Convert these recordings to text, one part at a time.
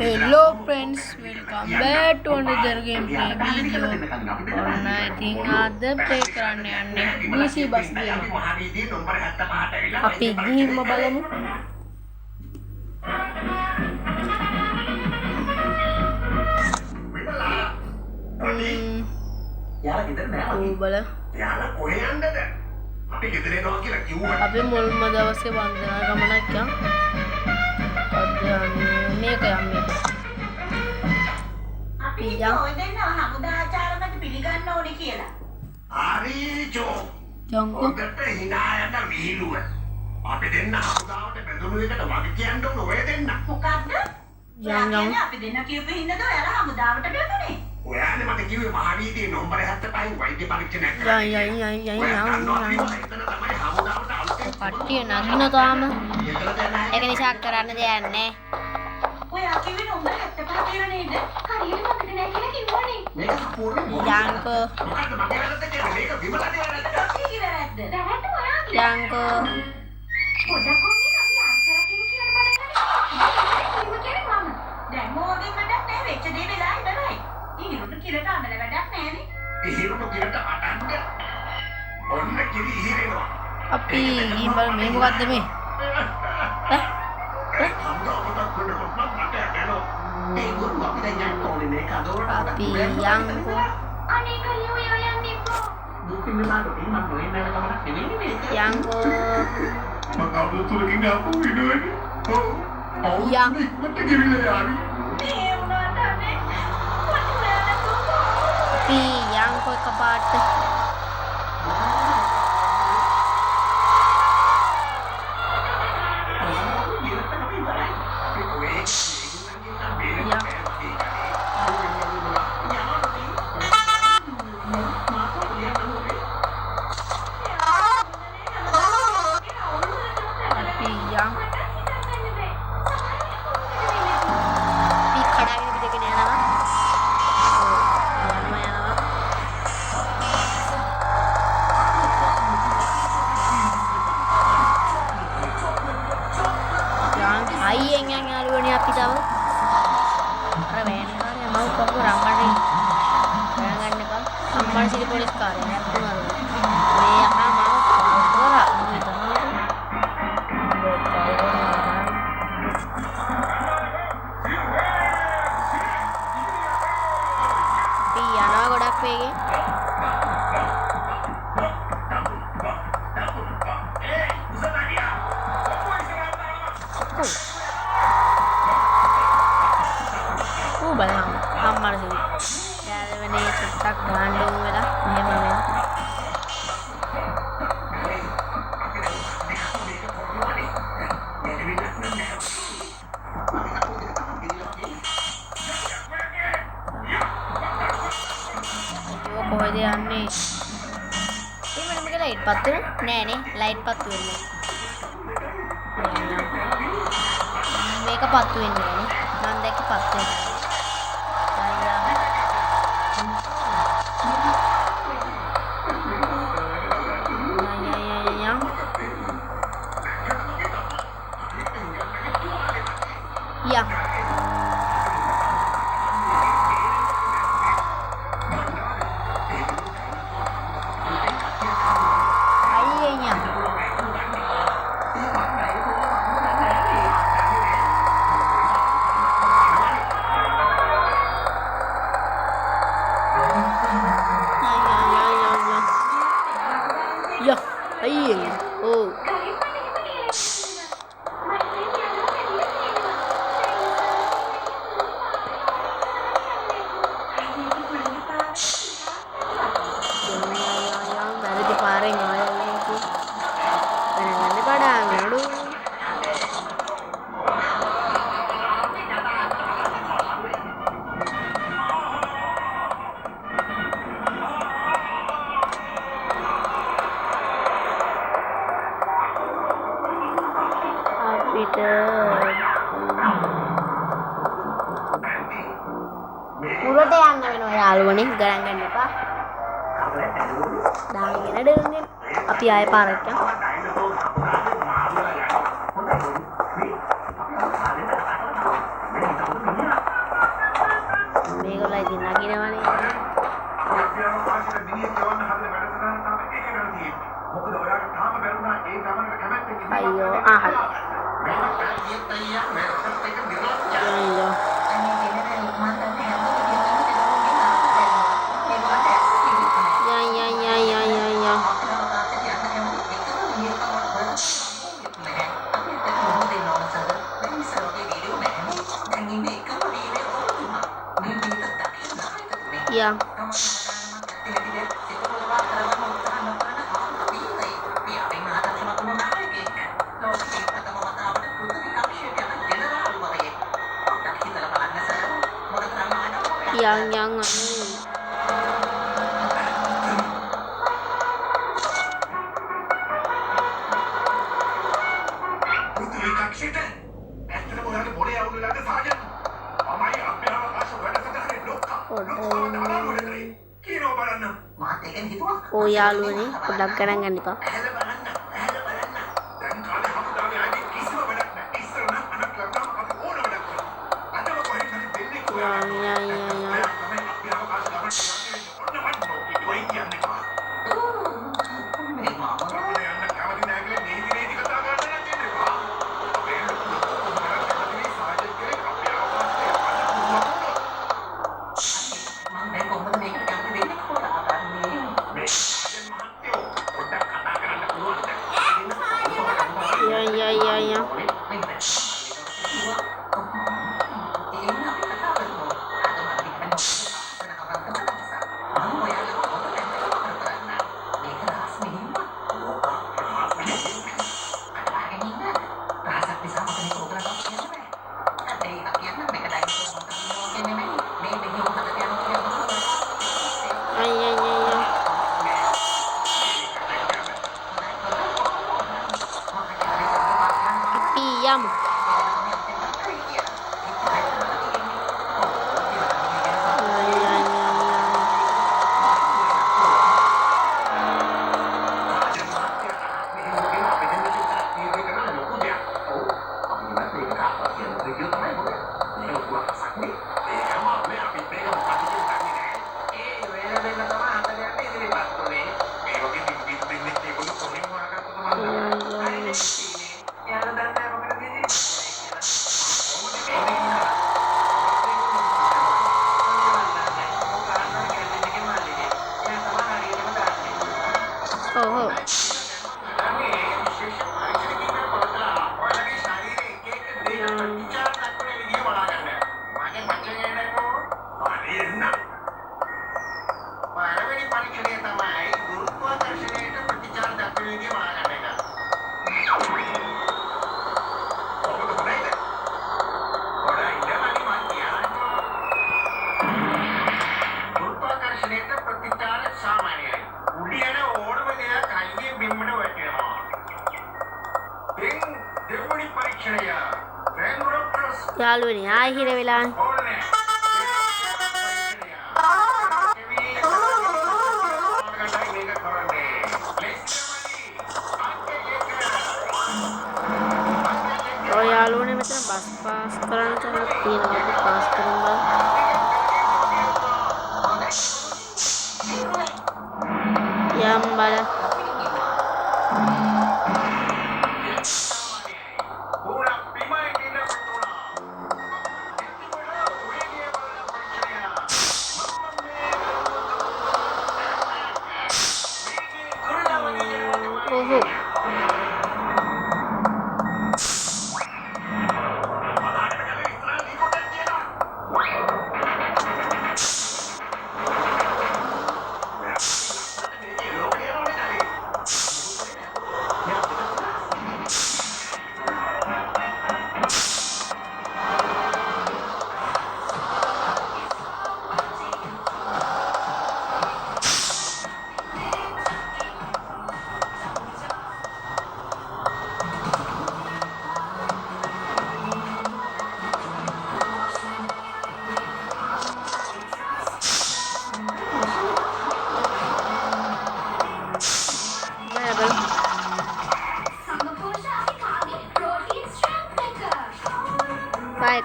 Hello friends, welcome back to another gameplay video. और I think ada play करने आने DC bus game. Api game බලමු. යාලා ගෙදර නෑ වගේ. ඕ බල. යාලා කොහෙ යන්නද? අපි ගෙදර එනවා කියලා කිව්වා. අපි මුල්ම දවසේ වන්දනා ගමනක් යන්. අද යන්නේ මේක යන්නේ. අපි ඔය දෙන්න හමුදා ආචාරකට පිළිගන්න ඕනේ කියලා. හරි ජෝ. ජංකෝ. ඔකට hina යන වීලුව. අපි දෙන්න හමුදාවට බැඳුණු එකට වගේ කියන්න ඕන ඔය දෙන්න. මොකද්ද? යන් අපි දෙන්න කියපු හින්දාද ඔයාලා හමුදාවට බැඳුනේ? ඔයානේ මට කිව්වේ මහවීදියේ නම්බර 75 වෛද්‍ය පරීක්ෂණයක් කරන්න. කට්ටිය නගින තාම. ඒක නිසා කරන්න දෙයක් නැහැ. ඔයා කිව්වේ නම්බර 75 කියලා නේද? හරියට මතක නැහැ කියලා කිව්වනේ. මේක සම්පූර්ණ යංකෝ. මොකද්ද මගේ වැරද්ද කියන්නේ? මේක විමලගේ වැරද්ද. කීකේ වැරද්ද? වැරද්ද ඔයාගේ. යංකෝ. පොඩක් කොම්මින් අපි ආචාර කියන පටන් ගන්නේ. කිව්ව කියන්නේ මම. දැන් මොකද මටත් නැහැ වෙච්ච දේ වෙලා ඉවරයි. ඉහිරුට කිරට අඬල වැඩක් නැහැනේ. ඉහිරුට කිරට අඬන්න. ඔන්න කිරි ඉහිරෙනවා. අපි ගිහින් මේ මොකද්ද මේ? අපි යංකෝ. අනේ කල්ලෝ ඔය යන්නේ පො. යංකෝ. මේ උනාට අනේ. මට ඔයාලා දුන්නෝ. අපි යංකෝ එකපාරට. Ayen yang ngalu ni api tahu. Ara van kare mau kamu rammane. Jangan ne kan. Ammal sini polis kare aku malu. Me aha mau ora ni tahu. Piana godak pege. බලන්න අම්මර සිවි. යාළුවනේ චුට්ටක් ගාඬුම් වෙලා මෙහෙම වෙනවා. කොහෙද යන්නේ? මේ මම ලයිට් පත්තු නෑනේ ලයිට් පත්තු වෙන්නේ. මේක පත්තු වෙන්නේ නෑනේ. මම දැක්ක පත්තු වෙනවා. Ya. Ayahnya. Ya, ayahnya. Oh. උරට යන්න වෙනවා යාළුවනේ ගණන් ගන්න එපා. දාගෙන දෙන්නේ. අපි ආයෙ පාරක් යමු. Yang anu පෘථිවි කක්ෂයට ඇත්තටම ඔයාලට මොලේ අවුල් වෙලාද සාජන්? මමයි අභ්‍යාවකාශ වැඩසටහනේ ලොක්කා. කියනවා බලන්න. මාත් එකෙන් හිතුවා. oh යාළුවනේ පොඩ්ඩක් ගණන් ගන්න එපා. ඇහැල බලන්න. දැන් කාලේ හමුදාවේ ආදී කිසිම වැඩක් නැහැ. ඉස්සර නම් අනක් ලබ්දාම අපි ඕන වැඩක් කරා. අදම කොහෙන් හරි දෙන්නේ කොහේ. තමයි අභ්‍යාවකාශ ගමන් යන්නේ. ඔන්න වන්නෝ. ඉතින් කියන්නේ කොහොමද? මේ මාමා යන්න කැමති නැහැ කියලා නීතිනේදී කතා කරන්න නම් දෙන්නවා. අපේ ලොකු කැමති සාජන් කෙනෙක් අභ්‍යාවකාශයේ වඩා මම දැන් කොහොමද මේකට කැමති වෙන්නේ කොහොමද ආන්නේ මේ සාජන් මහත්තයෝ පොඩ්ඩක් කතා කරන්න පුළුවන්ද? Ya. Piyam. Oh. යාළුවනේ ආයෙ හිර වෙලානේ. ඔය යාළුවනේ මෙතන බස් පාස් කරන්න තරක් තියෙනවා. පාස් කරනවා. යම් බල.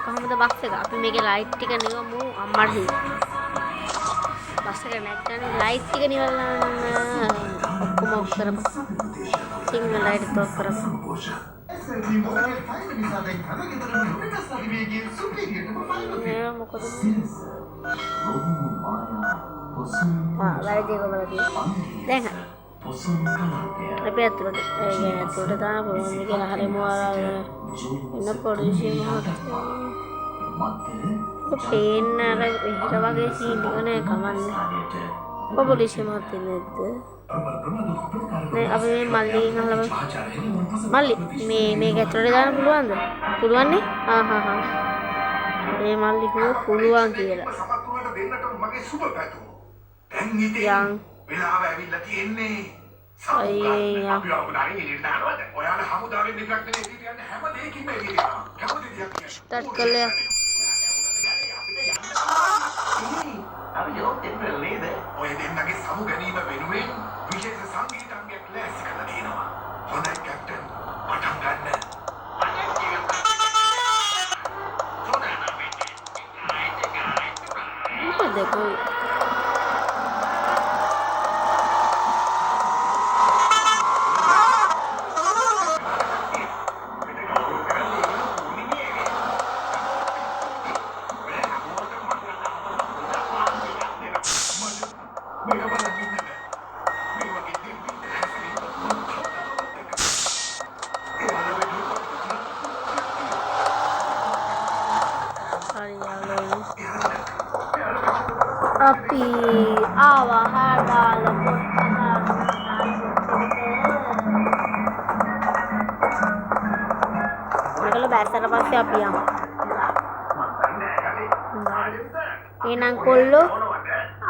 කොහොමද බස් එක? අපි මේකේ ලයිට් ටික නිවමු අම්මට හි. බස් එක නැත්නම් ලයිට් ටික නිවලා ඔක්කොම ඔෆ් කරමු. සිග්නල් ලයිට් ඔෆ් කරමු. මේ මොකද ෆයිල් නිසා දැන් හැම ගෙදරම වෙනස් අධිවේගයේ සුපිරියටම ෆයිල් නෑ තියෙනවා. මොකද වැරදි කොබලදී දැන් අපි අතුරට يعني අතුරට දාන පුළුවන් කියලා හරියම වරාගෙන එන්න පොලිසිය මහත්තයා පේන්න අර විතර වගේ සීන් ටික නෑ කමන්නේ පොලිසිය මහත්තයා නේද නේ අපි මේ මල්ලිගෙන් අහලා මල්ලි මේක ඇතුලට දාන්න පුළුවන්ද පුළුවන් නේ මේ මල්ලි කිව්ව පුළුවන් කියලා සමත් වුණාට දෙන්නට මගේ සුබ පැතුම්. දැන් ඉතින් යන් වෙලාව ඇවිල්ලා තියෙන්නේ. අයියා. අපි ආවදාරින් එළියට දානවද? ඔයාලා හමුදාවෙන් එකක් නෙවෙයි එළියට යන්න හැම දෙයකින්ම එළියට යනවා. කවුද දෙයක් කියන්නේ? ස්ටාර්ට් කළා අපි යොත් දෙන්නේ නේද? ඔය දෙන්නගේ සමු ගැනීම වෙනුවෙන් විශේෂ සංගීත අංගයක් ලෑස්ති කරලා දෙනවා. හොඳයි කැප්ටන්. පටන් ගන්න. මොකද කොයි අපි ආවා හදාල මේකල බැස්සට පස්සේ අපි යමු එහෙනම් කොල්ලෝ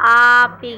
අපි